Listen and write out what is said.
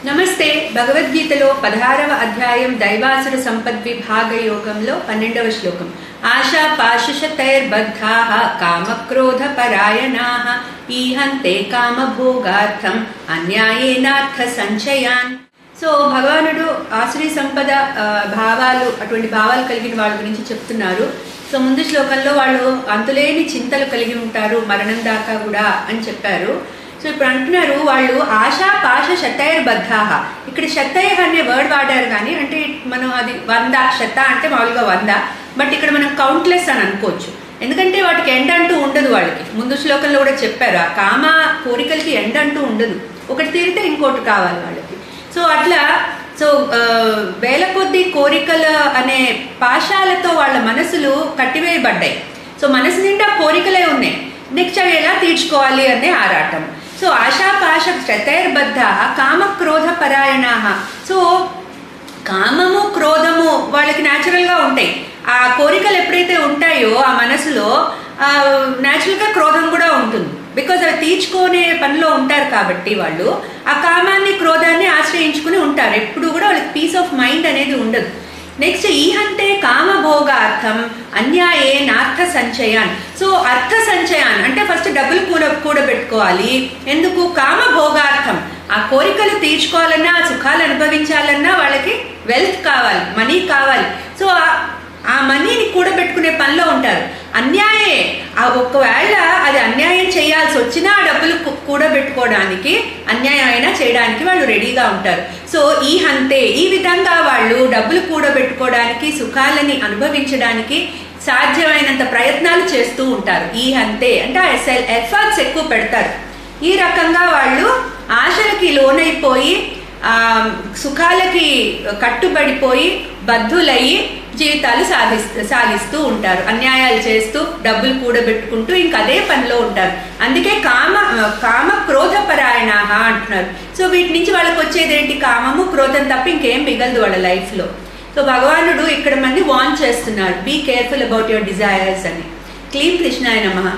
నమస్తే. భగవద్గీతలో 16వ అధ్యాయం దైవాసుర సంపద్విభాగ యోగంలో 12వ శ్లోకం. ఆశా పాశుషతైర్బద్ధాః కామక్రోధ పరాయణాః ఈహంతే కామభోగార్థం అన్యాయేనార్థ సంచయాన్. సో భగవానుడు ఆసురీ సంపద భావాలు, అటువంటి భావాలు కలిగిన వాళ్ళ గురించి చెప్తున్నారు. సో ముందు శ్లోకంలో వాళ్ళు అంతులేని చింతలు కలిగి ఉంటారు మరణం దాకా కూడా అని చెప్పారు. సో ఇప్పుడు అంటున్నారు వాళ్ళు ఆశా పాశ శతైర్బద్ధాః. ఇక్కడ శతయ అనే వర్డ్ వాడారు, కానీ అంటే మనం అది 100 శత అంటే మామూలుగా 100, బట్ ఇక్కడ మనం కౌంట్లెస్ అని అనుకోవచ్చు. ఎందుకంటే వాటికి ఎండ్ అంటూ ఉండదు. వాళ్ళకి ముందు శ్లోకంలో కూడా చెప్పారు, ఆ కామ కోరికలకి ఎండ్ అంటూ ఉండదు. ఒకటి తీరితే ఇంకోటి కావాలి వాళ్ళకి. సో అట్లా వేల కొద్ది కోరికలు అనే పాశాలతో వాళ్ళ మనసులు కట్టివేయబడ్డాయి. సో మనసు నిండా కోరికలే ఉన్నాయి. నెక్స్ట్ అవి ఎలా తీర్చుకోవాలి అనే ఆరాటం. సో ఆశాపాశ శతైర్బద్ధాః కామక్రోధ పరాయణాః. సో కామము క్రోధము వాళ్ళకి న్యాచురల్గా ఉంటాయి. ఆ కోరికలు ఎప్పుడైతే ఉంటాయో ఆ మనసులో న్యాచురల్గా క్రోధం కూడా ఉంటుంది. బికాజ్ అవి తీర్చుకునే పనిలో ఉంటారు కాబట్టి వాళ్ళు ఆ కామాన్ని క్రోధాన్ని ఆశ్రయించుకుని ఉంటారు. ఎప్పుడు కూడా వాళ్ళకి పీస్ ఆఫ్ మైండ్ అనేది ఉండదు. నెక్స్ట్ ఈహంతే కామభోగార్థం అన్యాయే నార్థ సంచయాన్. సో అర్థ సంచయాన్ అంటే ఫస్ట్ డబ్బులు కూడబెట్టుకోవాలి. ఎందుకు? కామభోగార్థం. ఆ కోరికలు తీర్చుకోవాలన్నా, ఆ సుఖాలు అనుభవించాలన్నా వాళ్ళకి వెల్త్ కావాలి, మనీ కావాలి. సో ఆ మనీని కూడబెట్టుకునే పనిలో ఉంటారు. అన్యాయే, ఒకవేళ అది అన్యాయం చేయాల్సి వచ్చినా ఆ డబ్బులు కూడబెట్టుకోవడానికి, అన్యాయం అయినా చేయడానికి వాళ్ళు రెడీగా ఉంటారు. సో ఈ హంతే, ఈ విధంగా వాళ్ళు డబ్బులు కూడబెట్టుకోవడానికి, సుఖాలని అనుభవించడానికి సాధ్యమైనంత ప్రయత్నాలు చేస్తూ ఉంటారు. ఈ హంతే అంటే ఎఫర్ట్స్ ఎక్కువ పెడతారు. ఈ రకంగా వాళ్ళు ఆశలకి లోనైపోయి, సుఖాలకి కట్టుబడిపోయి, బద్ధులయ్యి జీవితాలు సాగిస్తూ ఉంటారు. అన్యాయాలు చేస్తూ, డబ్బులు కూడబెట్టుకుంటూ ఇంకా అదే పనిలో ఉంటారు. అందుకే కామ క్రోధ పరాయణాః అంటున్నారు. సో వీటి నుంచి వాళ్ళకి వచ్చేది ఏంటి? కామము, క్రోధం తప్ప ఇంకేం మిగలదు వాళ్ళ లైఫ్లో. సో భగవానుడు ఇక్కడ మంది వార్న్ చేస్తున్నారు, be careful about your desires అని. క్లీం కృష్ణాయ నమః.